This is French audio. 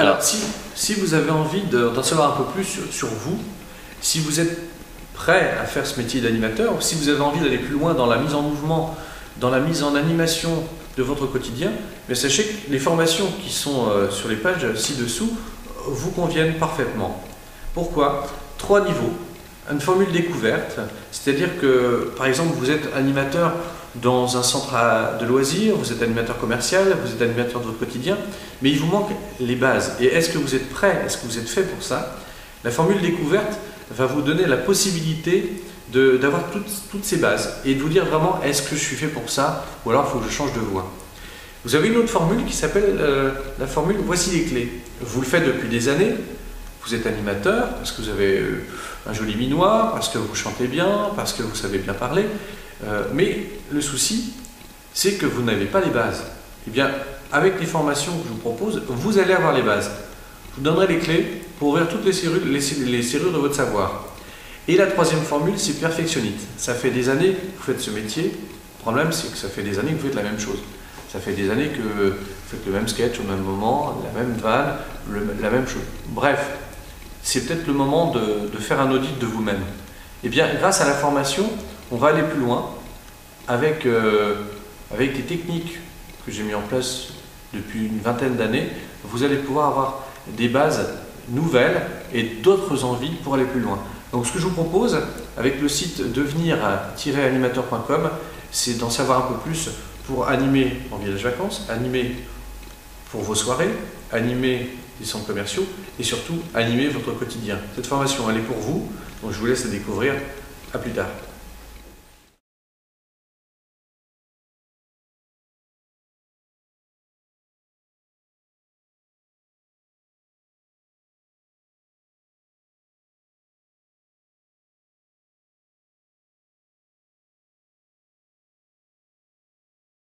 Alors, si vous avez envie d'en savoir un peu plus sur vous, si vous êtes prêt à faire ce métier d'animateur, si vous avez envie d'aller plus loin dans la mise en mouvement, dans la mise en animation de votre quotidien, mais sachez que les formations qui sont sur les pages ci-dessous vous conviennent parfaitement. Pourquoi? 3 niveaux. Une formule découverte, c'est-à-dire que, par exemple, vous êtes animateur dans un centre de loisirs, vous êtes animateur commercial, vous êtes animateur de votre quotidien, mais il vous manque les bases. Et est-ce que vous êtes prêt? Est-ce que vous êtes fait pour ça? La formule découverte va vous donner la possibilité d'avoir toutes ces bases et de vous dire vraiment est-ce que je suis fait pour ça ou alors il faut que je change de voie. Vous avez une autre formule qui s'appelle la formule voici les clés. Vous le faites depuis des années, vous êtes animateur parce que vous avez un joli minois, parce que vous chantez bien, parce que vous savez bien parler, mais le souci c'est que vous n'avez pas les bases. Eh bien, avec les formations que je vous propose, vous allez avoir les bases. Je vous donnerai les clés pour ouvrir toutes les serrures de votre savoir. Et la troisième formule, c'est perfectionniste. Ça fait des années que vous faites ce métier. Le problème, c'est que ça fait des années que vous faites la même chose. Ça fait des années que vous faites le même sketch au même moment, la même vanne, la même chose. Bref, c'est peut-être le moment de faire un audit de vous-même. Et bien, grâce à la formation, on va aller plus loin avec des techniques que j'ai mis en place depuis une vingtaine d'années. Vous allez pouvoir avoir des bases nouvelles et d'autres envies pour aller plus loin. Donc ce que je vous propose avec le site devenir-animateur.com, c'est d'en savoir un peu plus pour animer en village vacances, animer pour vos soirées, animer les centres commerciaux et surtout animer votre quotidien. Cette formation elle est pour vous, donc je vous laisse la découvrir. À plus tard.